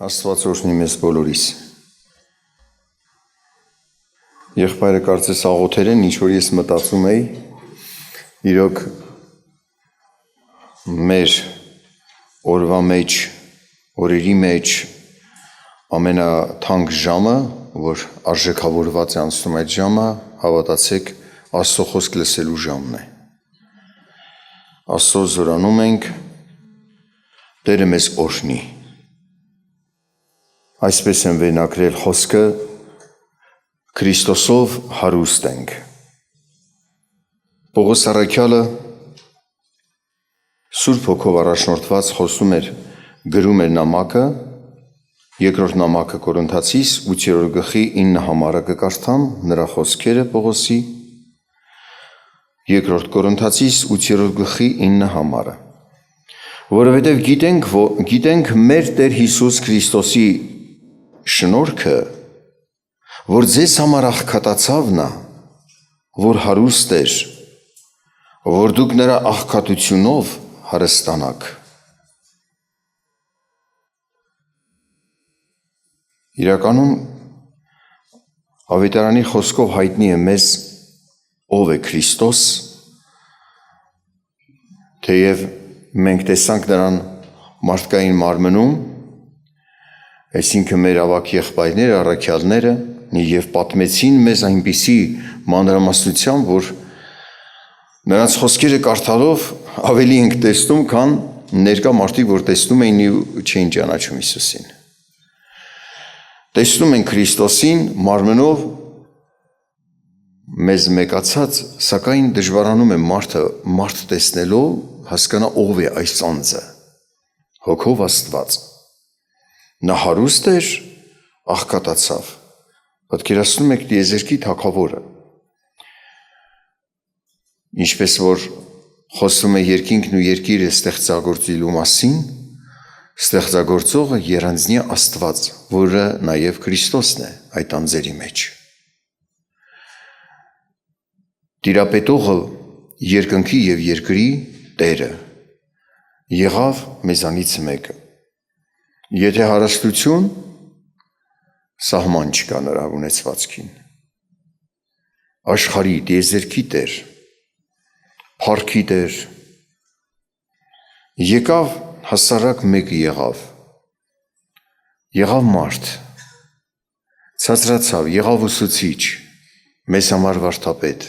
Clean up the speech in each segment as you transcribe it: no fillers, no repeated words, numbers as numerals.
Աստված օրհնի մեզ բոլորիս։ Եղբայրը կարծես աղոթեր են, ինչ որ ես մտածում էի, իրոք մեր օրվա մեջ, օրերի մեջ ամենաթանկ ժամը, որ արժեքավորված է անցնում այդ ժամը, հավատացեք, Աստծո խոսք լսելու ժամն է։ Աստծո զորանում ենք, Տերը մեզ օրհնի։ Այսպես են վերնակրել խոսքը, Քրիստոսով հարուստ ենք։ Պողոս առաքյալը Սուրբ Հոգով առաջնորդված խոսում էր, գրում էր նամակը, երկրորդ նամակը Կորինթացիս 8-րդ գլխի 9 համարը կկարդամ, նրա խոսքերը Պողոսի, երկրորդ Կորինթացիս 8-րդ գլխի 9 համարը, որովհետև գիտենք մեր Տեր Հիսուս Քրիստոսի շնորհքը, որ ձեզ համար աղքատացավ նա, որ հարուստ էր, որ դուք նրա աղքատությունով հարստանաք։ Իրականում Ավետարանի խոսքով հայտնի է մեզ ով է Քրիստոս, թեև մենք տեսանք նրան մարդկային մարմնում, այսինքն մեր ավակ եղբայրները, առաքյալները, և պատմեցին մեզ այնպիսի մանրամասնությամբ, որ նրանց խոսքերը կարդալով ավելի ենք տեսնում, քան ներկա մարդիկ, որ տեսնում էին ու չէին ճանաչում Հիսուսին։ Տեսնում են Քրիստոսին մարմնով մեզ մեկացած, սակայն դժվարանում է մարդ տեսնելով հասկանա ով է այս անձը, Հոգով Աստված։ Նա հարուստ էր, աղքատացավ։ Պատկերացնում եք տիեզերքի թագավորը, ինչպես որ խոսում է երկինքն ու երկիրը ստեղծագործելու մասին, ստեղծագործողը եռանձնյա Աստված, որը նաև Քրիստոսն է այդ անձերի մեջ։ Տիրապետողը երկնքի և երկրի Տերը եղավ մեզանից մեկը։ Եթե հարստություն, սահման չկա նրա ունեցվածքին։ Աշխարհի տիեզերքի Տեր, փառքի Տեր, եկավ հասարակ մեկը եղավ մարդ, ցածրացավ, եղավ ուսուցիչ, մեզ համար վարդապետ։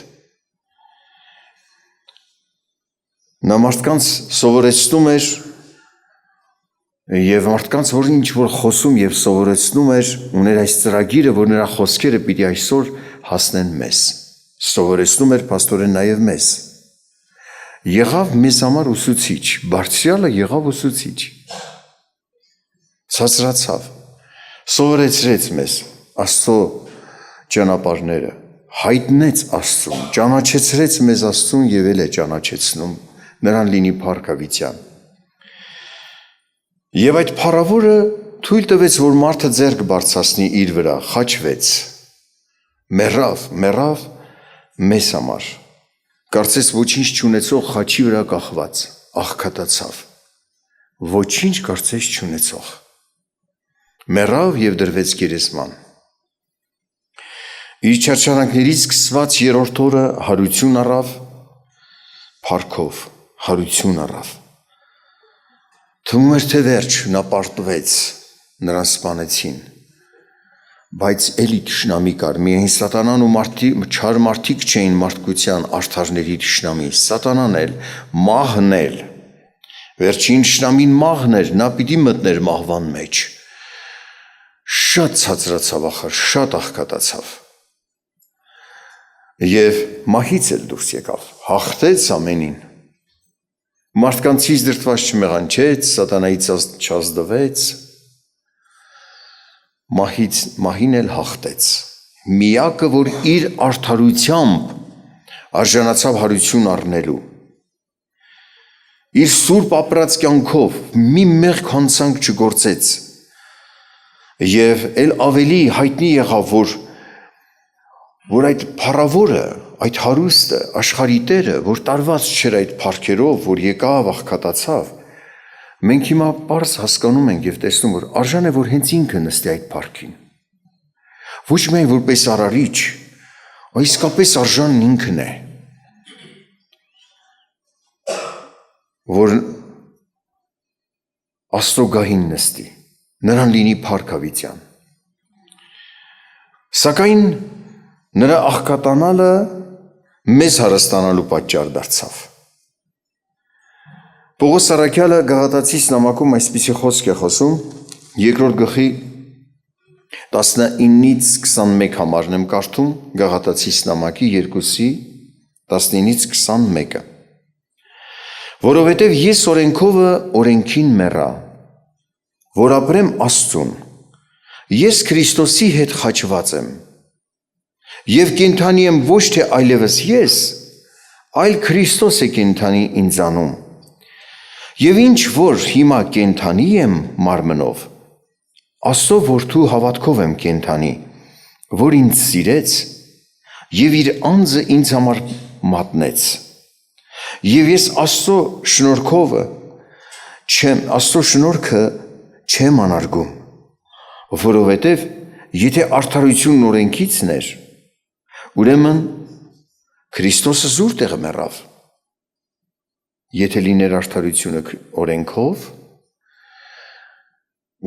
Նա մարդկանց սովորեցնում էր և մարդկանց, որ ինչ-որ խոսում և սովորեցնում էր, ուներ այս ծրագիրը, որ նրա խոսքերը պիտի այսօր հասնեն մեզ, սովորեցնում էր փաստորեն նաև մեզ։ Եղավ մեզ համար ուսուցիչ, Բարձրյալը եղավ ուսուցիչ, ցածրացավ, սովորեցրեց մեզ Աստծո ճանապարհները, հայտնեց Աստծուն, ճանաչեցրեց մեզ Աստծուն և էլ է ճանաչեցնում, նրան լինի փառք հավիտյան։ Եվ այդ փառավորը թույլ տվեց, որ մարդը ձեռք բարձրացնի իր վրա, խաչվեց, մեռավ մեզ համար, կարծես ոչինչ չունեցող խաչի վրա կախված, աղքատացավ, ոչինչ կարծես չունեցող, մեռավ և դրվեց գերեզման։ Իր չարչարանքներից սկսված երրորդ օրը հարություն առավ, փառքով հարություն առավ։ Թվում էր, թե վերջ, նա պարտվեց, նրան սպանեցին, բայց էլի թշնամի կար, միայն սատանան ու չար մարդիկ չէին մարդկության արդարների թշնամի, սատանան էլ, մահն էլ, վերջին թշնամին մահն էր, նա պիտի մտներ մահվան մեջ, շատ ցածրացավ ախր, շատ աղքատացավ և մահից էլ դուրս եկավ, հաղթեց ամենին, մարդկանցից դրդված չմեղանչեց, սատանայից չազդվեց, մահին էլ հաղթեց, միակը, որ իր արդարությամբ արժանացավ հարություն առնելու, իր սուրբ ապրած կյանքով մի մեղք հանցանք չգործեց և էլ ավելի հայտնի եղավ, որ այդ փառավորը, այդ հարուստը, աշխարհի Տերը, որ տարված չէր այդ փառքերով, որ եկավ, աղքատացավ, Մենք հիմա պարզ հասկանում ենք և տեսնում, որ արժան է, որ հենց ինքը նստի այդ փառքին։ Ոչ միայն որպես արարիչ, այլ իսկապես արժանն ինքն է, որ Աստծո գահին նստի, նրան լինի փառք հավիտյան։ Սակայն նրա աղքատանալը մեզ հարստանալու պատճառ դարձավ։ Պողոս առաքյալը Գաղատացիս նամակում այսպիսի խոսք է խոսում, երկրորդ գլխի 19-ից 21 համարն եմ կարդում, Գաղատացիս նամակի 2-ի 19-ից 21-ը։ Որովհետև ես օրենքովը օրենքին մեռա, որ ապրեմ Աստծուն, ես Քրիստոսի հետ խաչված եմ, և կենդանի եմ ոչ թե այլևս ես, այլ Քրիստոս է կենդանի ինձանում, և ինչ որ հիմա կենդանի եմ մարմնով, Աստծո որդու հավատքով եմ կենդանի, որ ինձ սիրեց և իր անձը ինձ համար մատնեց, և ես Աստծո շնորհքը չեմ անարգում, որովհետև եթե արդարությունն օրենքիցն էր, ուրեմն Քրիստոսը զուր տեղը մեռավ, եթե լիներ արդարությունը օրենքով,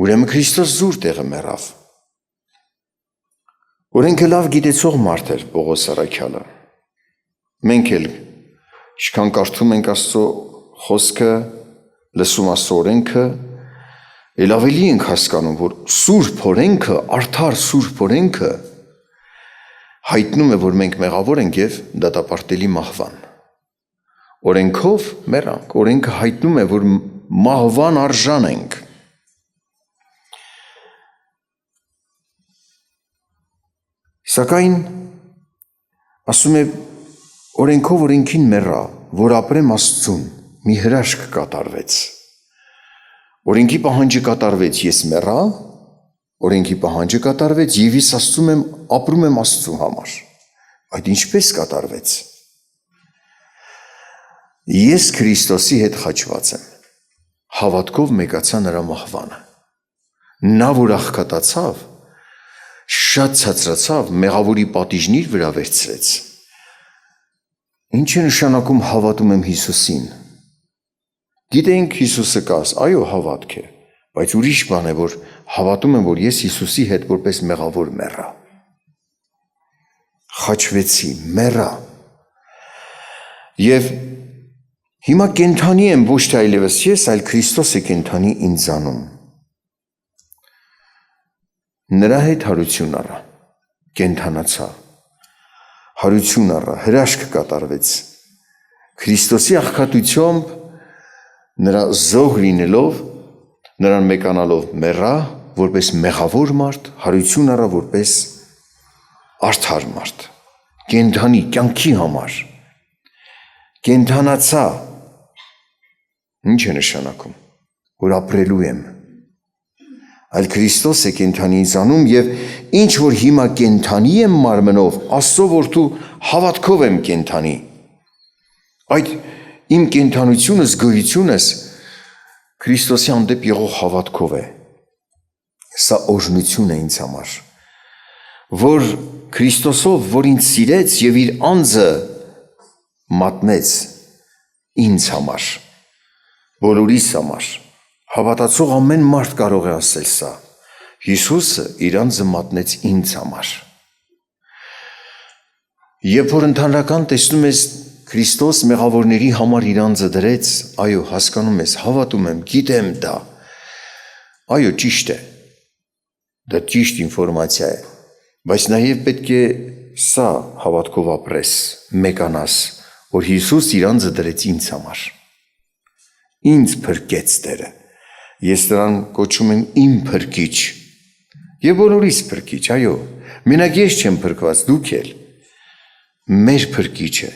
ուրեմն Քրիստոս զուր տեղը մեռավ։ Օրենքը լավ գիտեցող մարդ էր Պողոս առաքյալը։ Մենք էլ ինչքան կարդում ենք Աստծո խոսքը, լսում Աստծո օրենքը, էլ ավելի ենք հասկանում, որ սուրբ օրենքը, արդար սուրբ օրենքը հայտնում է, որ մենք մեղավոր ենք և դատապարտելի մահվան։ Օրենքով մեռանք, օրենքը հայտնում է, որ մահվան արժան ենք։ Սակայն ասում է, օրենքով օրենքին մեռա, որ ապրեմ Աստծուն, մի հրաշք կատարվեց։ Օրենքի պահանջը կատարվեց, ես մեռա, օրենքի պահանջը կատարվեց, և ես Աստծում եմ, ապրում եմ Աստծու համար։ Այդ ինչպես կատարվեց։ Ես Քրիստոսի հետ խաչված եմ, հավատքով մեկացա նրա մահվանը։ Նա, որ աղքատացավ, շատ ցածրացավ, մեղավորի պատիժն իր վրա վերցրեց։ Ինչ է նշանակում հավատում եմ Հիսուսին։ Գիտենք Հիսուսը կա, այո, հավատք է, բայց ուրիշ բան է, որ հավատում եմ, որ ես Հիսուսի հետ որպես մեղավոր մեռա։ Խաչվեցի, մեռա։ Եվ հիմա կենդանի եմ ոչ թե այլևս ես, այլ Քրիստոս է կենդանի ինձանում։ Նրա հետ հարություն առա, կենդանացա, հարություն առա, հրաշք կատարվեց։ Քրիստոսի աղքատությամբ նրա զոհ լինելով, նրան մեկանալով մեռա, որպես մեղավոր մարդ, հարություն առա, որպես արդար մարդ, կենդանի, կյանքի համար, կենդանացա, ինչ է նշանակում, որ ապրելու եմ, այլ Քրիստոս է կենդանի ինձանում և ինչ որ հիմա կենդանի եմ մարմնով, Աստծո որդու հավատքով եմ կենդանի, այդ իմ կենդանությունս, գոյությունս Քրիստոսի հանդեպ եղող հավատքով է, սա օրհնություն է ինձ համար, որ Քրիստոսով, որ ինձ սիրեց և իր անձը մատնեց ինձ համար, բոլորիս համար, հավատացող ամեն մարդ կարող է ասել սա, Հիսուսը իր անձը մատնեց ինձ համար։ Երբ որ ընդհանրական տեսնում ես Քրիստոս մեղավորների համար իր անձը դրեց, այո, հասկանում ես, հավատում եմ, գիտեմ դա, այո, ճիշտ է, դա ճիշտ ինֆորմացիա է, բայց նաև պետք է սա հավատքով ապրես, մեկանաս, որ Հիսուս իր անձը դրեց ինձ համար, ինձ փրկեց Տերը, ես նրան կոչում եմ իմ փրկիչ և բոլորիս փրկիչ, այո, մենակ ես չեմ փրկված, դուք էլ, մեր փրկիչ է։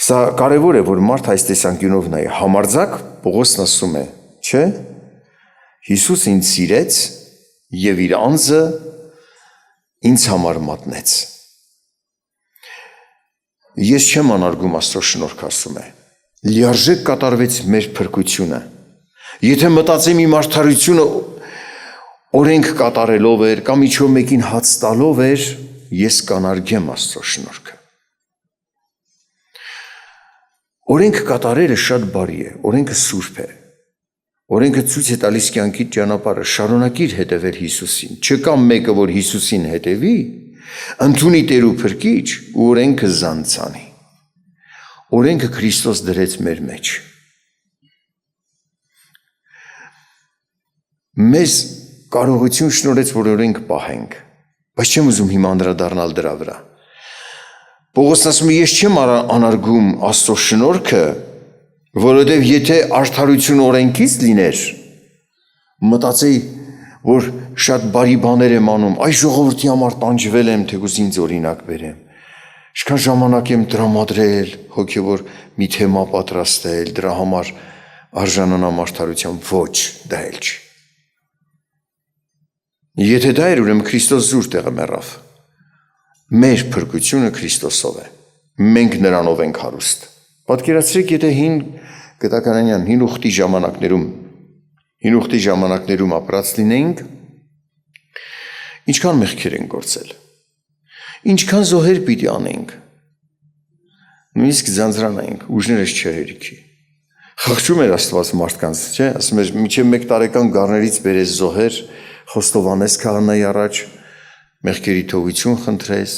Սա կարևոր է, որ մարդ այս տեսանկյունով նայ, համարձակ Պողոսն ասում է, չէ, Հիսուս ինձ սիրեց և իր անձը ինձ համար մատնեց։ Ես չեմ անարգում Աստծո շնորհքը, ասում է, լիարժեք կատարվեց մեր փրկությունը։ Եթե մտածեմ իմ արդարությունը օրենք կատարելով էր կամ իջով մեկին հաց տալով էր, ես կանարգեմ Աստծո շնորհքը։ Օրենք կատարելը շատ բարի է, օրենքը սուրբ է։ Օրենքը ցույց է տալիս կյանքի ճանապարհը, շարունակիր հետևել Հիսուսին։ Չկա մեկը, որ Հիսուսին հետևի, ընդունի Տեր ու Փրկիչ ու օրենքը զանցանի։ Օրենքը Քրիստոս դրեց մեր մեջ։ Մեզ կարողություն շնորհեց, որ օրենք պահենք, բայց չեմ ուզում հիմա անդրադառնալ դրա վրա։ Պողոսն ասում է, ես չեմ անարգում Աստծո շնորհքը, որովհետև եթե արդարություն օրենքից լիներ, մտածեի, որ շատ բարի բաներ եմ անում, այս ժողովրդի համար տանջվել եմ, թեկուզ ինձ օրինակ բերեմ, ինչքան ժամանակ եմ տրամադրել, հոգևոր մի թեմա պատրաստել, դրա համար արժանանամ արդարության, ոչ, դա էլ չի։ Եթե դա էր, ուրեմն Քրիստոս զուր տեղը մեռավ։ Մեր փրկությունը Քրիստոսով է։ Մենք նրանով ենք հարուստ։ Պատկերացրեք, եթե հին ուխտի ժամանակներում ապրած լինեինք, ինչքան մեղքեր ենք գործել, ինչքան զոհեր պիտի անենք, նույնիսկ ձանձրանայինք, ուժներս չէր հերիքի։ Խղճում էր Աստված մարդկանց, չէ՞, ասում էր, մինչև 1 տարեկան գառներից բերես զոհեր, խոստովանես քահանայի առաջ, մեղքերի թողություն խնդրես,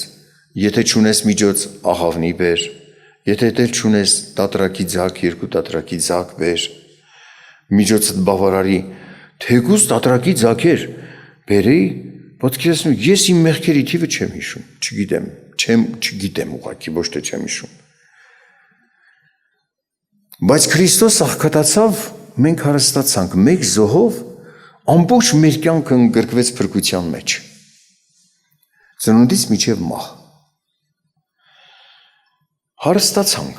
եթե չունես միջոց, աղավնի բեր, եթե դեռ չունես տատրակի ձակ, 2 տատրակի ձակ բեր, միջոցդ բավարարի, թեկուզ տատրակի ձակեր բերեի, պատկերացնում, ես իմ մեղքերի թիվը չեմ հիշում, չգիտեմ ուղղակի, ոչ թե չեմ հիշում։ Բայց Քրիստոս աղքատացավ, մենք հարստացանք, մեկ զոհով ամբողջ մեր կյանքը ընդգրկվեց փրկության մեջ։ Ծնունդից մինչև մահ։ Հարստացանք,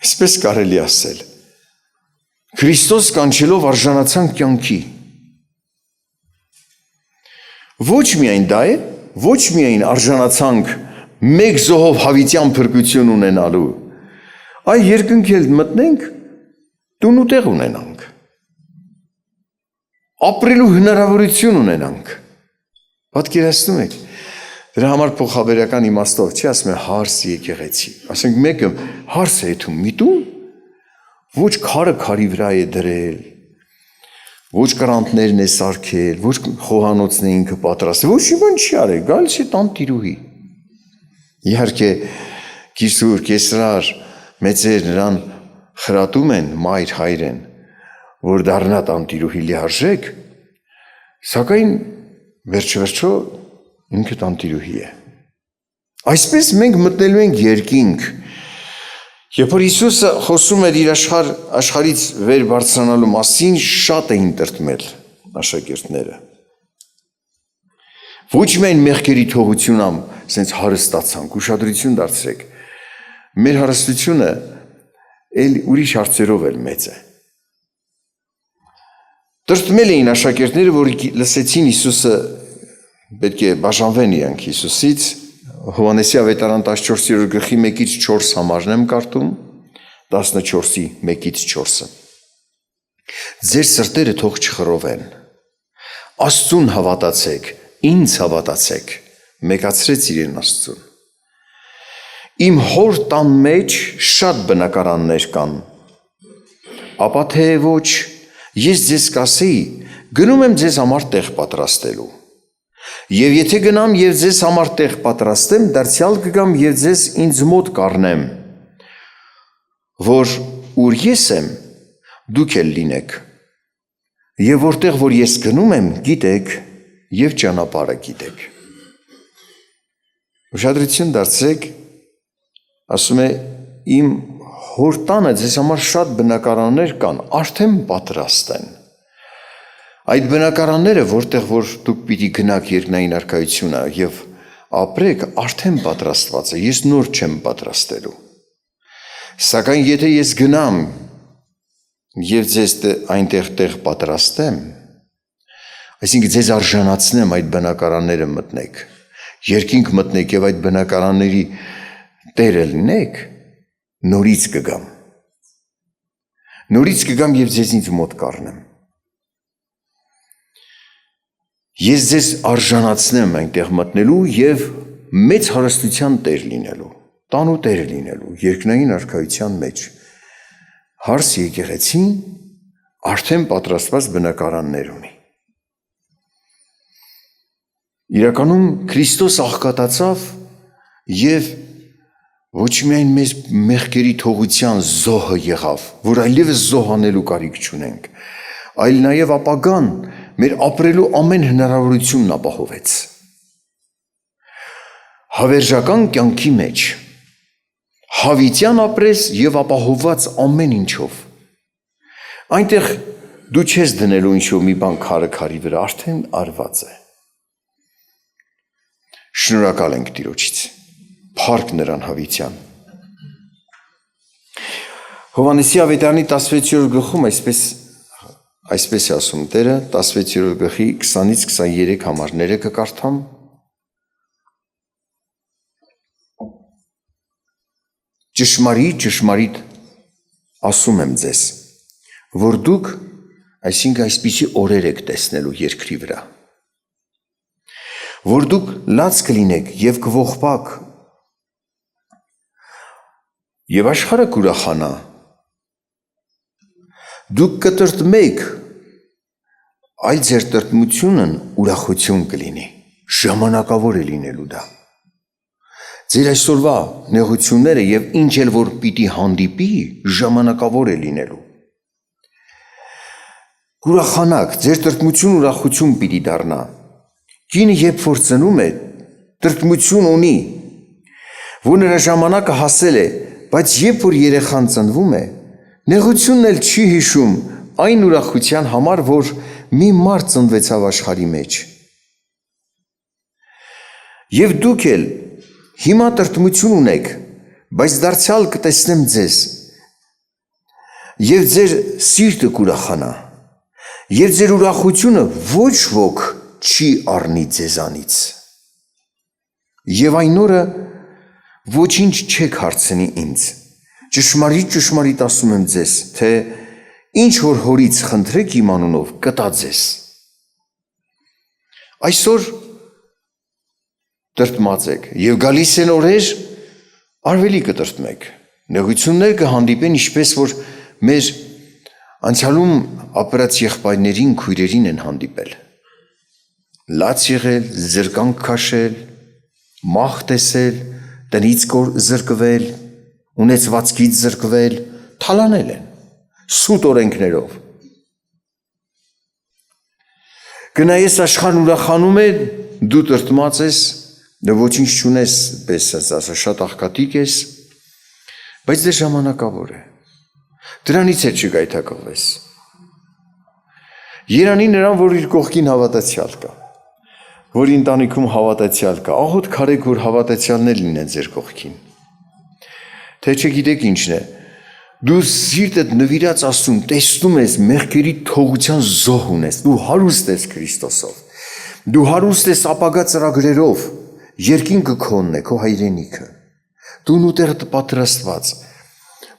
այսպես կարելի ասել։ Քրիստոս կանչելով արժանացանք կյանքի։ Ոչ միայն դա է, ոչ միայն արժանացանք մեկ զոհով հավիտյան փրկություն ունենալու, այ երկնքի էլ մտնենք, տուն ու տեղ ունենանք։ Ապրելու հնարավորություն ունենանք։ Պատկերացնում եք, դրա համար փոխաբերական իմաստով չի ասում է հարս եկեղեցի։ Ասենք մեկը հարս է եթում մի տուն, ոչ քարը քարի վրա է դրել, ոչ կրանտներն է սարքել, ոչ խոհանոցն է ինքը պատրաստել, ոչ մի բան չի արել, գալիս է տան տիրուհի։ Իհարկե կիսուր, կեսրար, մեծեր նրան խրատում են, մայր հայրեն, որ դառնա տան տիրուհի լիարժեք, սակայն վերջը ինքը տան տիրուհի է։ Այսպես մենք մտնելու ենք երկինք, երբ որ Հիսուսը խոսում էր իր աշխարհից վեր բարձրանալու մասին, շատ էին տրտմել աշակերտները։ Ոչ միայն մեղքերի թողությունամ, ասենց հարստացանք, ուշադրություն դարձրեք, մեր հարստությունը էլ ուրիշ հարցերով էլ մեծ է։ Տրտմել էին աշակերտները, որ լսեցին Հիսուսը պետք է բաժանվեն իրանք Հիսուսից, Հովհաննեսի ավետարան 14-րդ գլխի 1-ից 4 համարն եմ կարդում, 14-ի 1-ից 4-ը։ Ձեր սրտերը թող չխռովեն, Աստծուն հավատացեք, ինձ հավատացեք, մեկացրեց իրեն Աստծուն։ Իմ հոր տան մեջ շատ բնակարաններ կան, ապա թե ոչ, ես ձեզ կասեի, գնում եմ ձեզ համար տեղ պատրաստելու։ Եվ եթե գնամ և ձեզ համար տեղ պատրաստեմ, դարձյալ կգամ և ձեզ ինձ մոտ կառնեմ, որ ուր ես եմ, դուք էլ լինեք, և որտեղ որ ես գնում եմ, գիտեք և ճանապարհը գիտեք։ Ուշադրություն դարձրեք, ասում է, իմ հոր տանը ձեզ համար շատ բնակարաններ կան, արդեն պատրաստ են։ Այդ բնակարանները, որտեղ որ դուք պիտի գնաք երկնային արքայությունը և ապրեք, արդեն պատրաստված է, ես նոր չեմ պատրաստելու։ Սակայն եթե ես գնամ և ձեզ այնտեղ տեղ պատրաստեմ, այսինքն ձեզ արժանացնեմ այդ բնակարանները մտնեք, երկինք մտնեք և այդ բնակարանների տերը լինեք, նորից կգամ Նորից կգամ եւ ձեզնից մոտ կառնեմ։ Ես ձեզ արժանացնեմ այնտեղ մտնելու եւ մեծ հարստության տեր լինելու, տանու տեր լինելու, երկնային արքայության մեջ։ Հարս եկեղեցին արդեն պատրաստված բնակարաններ ունի։ Իրականում Քրիստոս աղքատացավ եւ ոչ միայն մեզ մեղքերի թողության զոհը եղավ, որ այլևս զոհանելու կարիք չունենք, այլ նաեւ ապագան մեր ապրելու ամեն հնարավորությունն ապահովեց։ Հավերժական կյանքի մեջ հավիտյան ապրես եւ ապահովված ամեն ինչով։ Այնտեղ դու չես դնելու ինչ-որ մի բան քարի վրա, արդեն արված է։ Շնորհակալ ենք Տիրոջից, փառք նրան հավիտյան։ Հովհաննեսի ավետարանի 16-րդ գլխում այսպես է ասում Տերը, 16-րդ գլխի 20-ից 23 համարները կկարդամ։ Ճշմարիտ ասում եմ ձեզ, որ դուք, այսինքն այսպիսի օրեր եք տեսնելու երկրի վրա, որ դուք լաց կլինեք եւ կողբաք եւ աշխարհը կուրախանա, դուք կտրտմեք, այլ ձեր տրտմությունն ուրախություն կլինի, ժամանակավոր է լինելու դա։ Ձեր այսօրվա նեղությունները եւ ինչ էլ որ պիտի հանդիպի, ժամանակավոր է լինելու։ Կուրախանաք, ձեր տրտմություն ուրախություն պիտի դառնա։ Կինը երբ որ ծնում է, տրտմություն ունի, որ նրա ժամանակը հասել է, բայց երբ որ երեխան ծնվում է, նեղությունն էլ չի հիշում այն ուրախության համար, որ մի մարդ ծնվեցավ աշխարհի մեջ։ Եվ դուք էլ հիմա տրտմություն ունեք, բայց դարձյալ կտեսնեմ ձեզ, եւ ձեր սիրտը կուրախանա, եւ ձեր ուրախությունը ոչ ոք չի առնի ձեզանից։ Եվ այն օրը ոչինչ չեք հարցնի ինձ։ Ճշմարիտ ասում եմ ձեզ, թե ինչ որ հորից խնդրեք իմ անունով, կտա ձեզ։ Այսօր տրտմած եք եւ գալիս են օրեր, ավելի կտրտմեք։ Նեղություններ կհանդիպեն, ինչպես որ մեր անցյալում ապրած եղբայրներին, քույրերին են հանդիպել։ Լաց եղել, զրկանք քաշել, մահ տեսել, տնից զրկվել, ունեցվածքից զրկվել, թալանել են, սուտ օրենքներով։ Գնայես աշխարհն ուրախանում է, դու տրտմած ես, ոչինչ չունես, պես ասած, շատ աղքատիկ ես, բայց դե ժամանակավոր է։ Դրանից էլ չգայթակղվես։ Երանի նրան, որ իր կողքին հավատացյալ կա, որ ընտանիքում հավատացյալ կա, աղոտ քարեք, որ հավատացյալներ լինեն ձեր կողքին։ Թե չգիտեք ինչն է, դու սիրտդ նվիրած Աստծուն, տեսնում ես մեղքերի թողության զոհ ունես, դու հարուստ ես Քրիստոսով, դու հարուստ ես ապագա ծրագրերով, երկինքը քոնն է, քո հայրենիքը, դու ուտեղդ պատրաստված,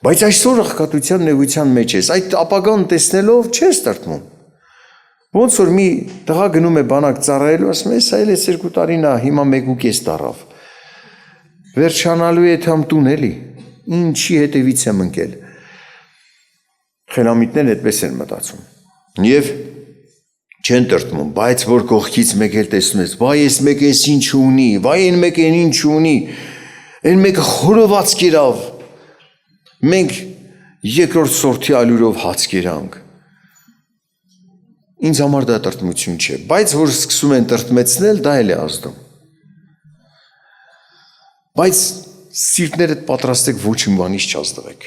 բայց այսօր աղքատության նեղության մեջ ես, այդ ապագան տեսնելով չես տրտմում։ Ոնց որ մի տղա գնում է բանակ ծառայելու, ասում է, սա էլ է 2 տարին է, հիմա 1.5 տարավ։ Վերջանալու է թամ տուն էլի, ինչի հետևից եմ ընկել։ Խելամիտներն այդպես են մտածում։ Եվ չեն տրտմում, բայց որ կողքից մեկ էլ տեսնում ես, վայ ես մեկ էս ինչ ունի, վայ այն մեկ են ինչ ունի, այն մեկը խորոված կերավ, մենք երկրորդ սորթի ալյուրով հաց կերանք։ Ինձ համար դա տրտմություն չէ, բայց որ սկսում են տրտմեցնել, դա էլ է ազդում։ Բայց սիրտներդ պատրաստեք ոչ մի բանից չազդվեք։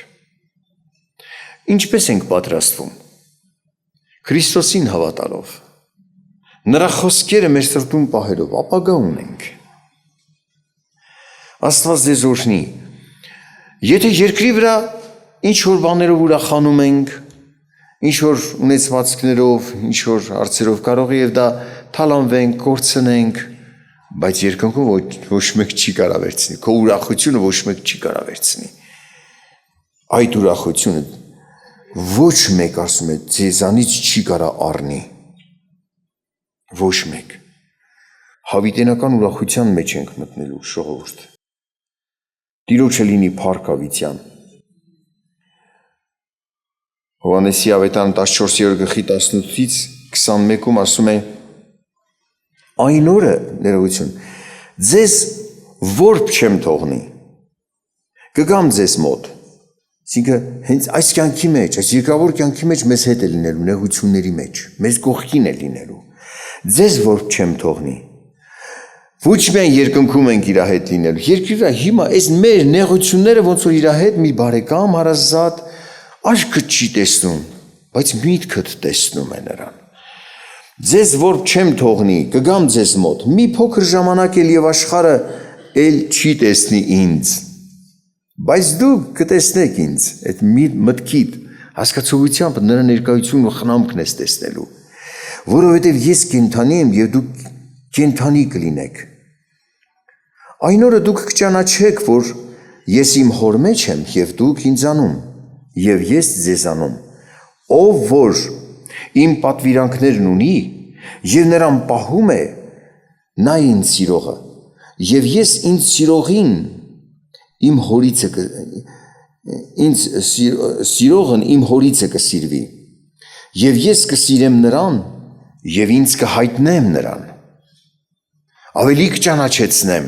Ինչպես ենք պատրաստվում։ Քրիստոսին հավատալով, նրա խոսքերը մեր սրտում պահելով, ապագա ունենք։ Աստված ձեզ օրհնի։ Եթե երկրի վրա ինչ որ բաներով ուրախանում ենք, ինչ որ ունեցվածքներով, ինչ որ հարցերով կարող է եւ դա թալանվենք, կորցնենք, բայց երկնքում ոչ մեկ չի կարող վերցնի, քո ուրախությունը ոչ մեկ չի կարող վերցնի։ Այդ ուրախությունը ոչ մեկ ասում է ձեզանից չի կարա առնի, ոչ մեկ, հավիտենական ուրախության մեջ ենք մտնելու ժողովուրդ, Տիրոջը լինի փառք ավիտյան, Հովհաննեսի ավետարան 14-րդ 18-21-ում ասում է, այն օրը, ներողություն, ձեզ որբ չեմ թողնի, կգամ ձեզ մոտ, այսինքն հենց այս կյանքի մեջ, այս երկավոր կյանքի մեջ մեզ հետ է լինելու, նեղությունների մեջ, մեզ կողքին է լինելու, ձեզ որբ չեմ թողնի, ոչ միայն երկնքում ենք իր հետ լինելու, երկրի վրա հիմա այս մեր նեղությունները ոնց որ իր հետ մի բարեկամ հարազատ աչքը չի տեսնում, բայց միտքդ տեսնում է նրան։ Ձեզ որբ չեմ թողնի, կգամ ձեզ մոտ, մի փոքր ժամանակ էլ եւ աշխարհը էլ չի տեսնի ինձ, բայց դուք կտեսնեք ինձ, այդ մտքիդ, հասկացողությամբ նրա ներկայությունն ու խնամքն ես տեսնելու, որովհետեւ ես կենդանի եմ եւ դուք կենդանի կլինեք։ Այն օրը դուք կճանաչեք, որ ես իմ հոր մեջ եմ եւ դուք ինձանում, եւ ես ձեզանում, ով որ իմ պատվիրանքներն ունի եւ նրան պահում է, նա ինձ սիրողը, եւ ես ինձ սիրողին իմ հորիցը ինձ սիրողն իմ հորիցը կսիրվի, եւ ես կսիրեմ նրան եւ ինձ կհայտնեմ նրան, ավելի կճանաչեցնեմ։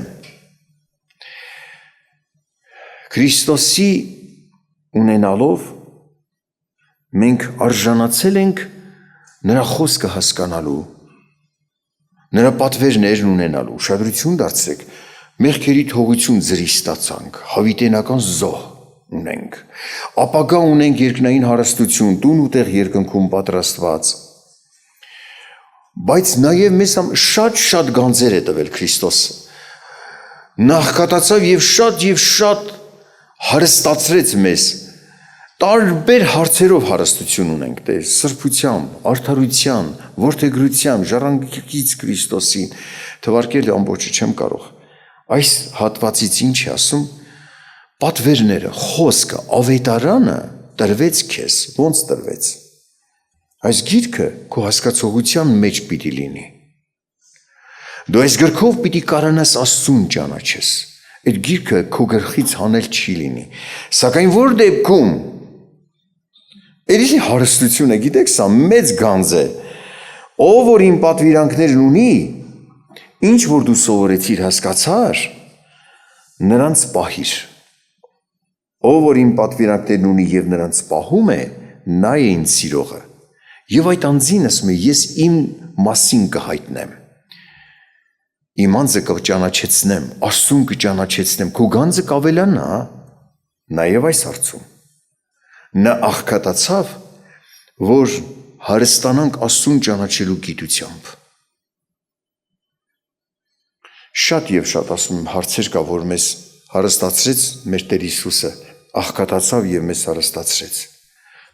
Քրիստոսի ունենալով մենք արժանացել ենք նրա խոսքը հասկանալու, նրա պատվերներն ունենալու, ուշադրություն դարձրեք, մեղքերի թողություն ձրի ստացանք, հավիտենական զոհ ունենք, ապագա ունենք երկնային հարստություն, տուն ու տեղ երկնքում պատրաստված, բայց նաև մեզ շատ գանձեր է տվել Քրիստոսը, նախկատացավ եւ շատ հարստացրեց մեզ, տարբեր հարցերով հարստություն ունենք, Տեր, սրբությամբ, արդարության, որդեգրությամբ, ժառանգից Քրիստոսին, թվարկել ամբողջը չեմ կարող, այս հատվածից ինչ է ասում, պատվերները, խոսքը, ավետարանը տրվեց քեզ, ոնց տրվեց, այս գիրքը քո հասկացողության մեջ պիտի լինի, դու այս գրքով պիտի կարանաս Աստծուն ճանաչես, այդ գիրքը քո գլխից հանել չի լինի, սակայն որ դեպքում Էլի հարստություն է, գիտեք, սա մեծ գանձ է, ով որ իմ պատվիրանքներն ունի, ինչ որ դու սովորեցիր հասկացար, նրանց պահիր, ով որ իմ պատվիրանքներն ունի եւ նրանց պահում է, նա է ինձ սիրողը, եւ այդ անձին ասում է, ես իմ մասին կհայտնեմ, իմ անձը կճանաչեցնեմ, Աստծուն կճանաչեցնեմ, քո գանձը կավելանա, նաեւ այս հարցում, նա աղքատացավ, որ հարստանանք Աստծուն ճանաչելու գիտությամբ, շատ եւ շատ ասում եմ հարցեր կա, որ մեզ հարստացրեց մեր Տեր Հիսուսը, աղքատացավ եւ մեզ հարստացրեց,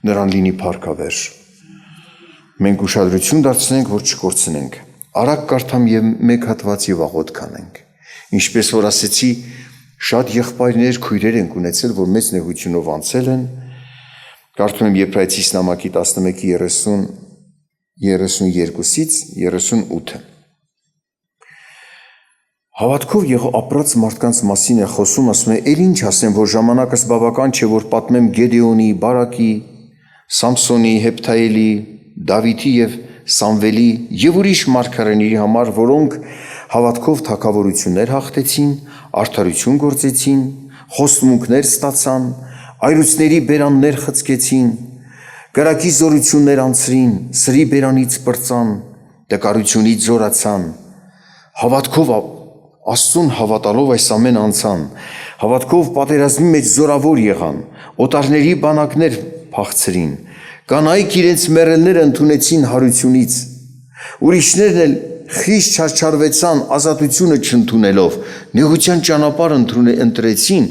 նրան լինի փառքավերժ, մենք ուշադրություն դարձնենք, որ չկորցնենք, արագ կարդամ եւ մեկ հատված եւ աղոտ կանենք, ինչպես որ ասեցի, շատ եղբայրներ, քույրեր ենք ունեցել, որ մեծ նեղությունով անցել են, կարդում եմ Եբրայեցիս նամակի 11:32-ից 38-ը, Հավատքով եղող ապրած մարդկանց մասին է խոսում, ասում է, «Էլ ինչ ասեմ, որ ժամանակս բավական չէ, որ պատմեմ Գեդեոնի, Բարակի, Սամսոնի, Հեփթայելի, Դավիթի եւ Սամվելի եւ ուրիշ մարգարեների համար, որոնք հավատքով թագավորություններ հաղթեցին, արդարություն գործեցին, խոստմունքներ ստացան, այրուցների բերաններ խցկեցին, կրակի զորություններ անցրին, սրի բերանից պրծան, տկարությունից զորացան, հավատքով Աստծուն հավատալով այս ամեն անցան, հավատքով պատերազմի մեջ զորավոր եղան, օտարների բանակներ փախցրին, կանայք իրենց մեռելները ընդունեցին հարությունից, ուրիշներն էլ խիստ չարչարվեցան ազատությունը չընդունելով, նեղության ճանապարհ ընտրեցին,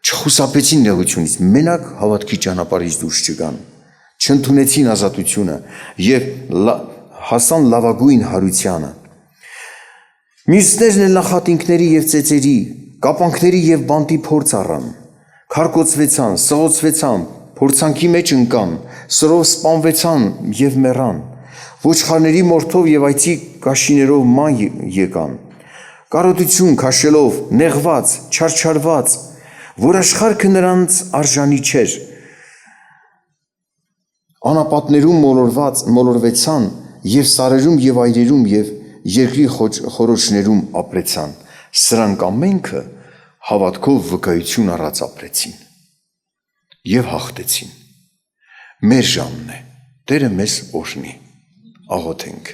չխուսափեցին նեղությունից, մենակ հավատքի ճանապարհից դուրս չգան, չընդունեցին ազատությունը եւ հասան լավագույն հարությանը։ Մյուսներն էլ նախատինքների եւ ծեծերի, կապանքների եւ բանտի փորձ առան, քարկոծվեցան, սղոցվեցան, փորձանքի մեջ ընկան, սրով սպանվեցան եւ մեռան, ոչխարների մորթով եւ այծի կաշիներով ման եկան, կարոտություն քաշելով, նեղված, չարչարված, որ աշխարհքը նրանց արժանի չէր, անապատներում մոլորվեցան եւ սարերում եւ այրերում եւ երկրի խորոչներում ապրեցան, սրանք ամենքը հավատքով վկայություն առած ապրեցին եւ հաղթեցին։ Մեր ժամն է, Տերը մեզ օրհնի, աղոթենք։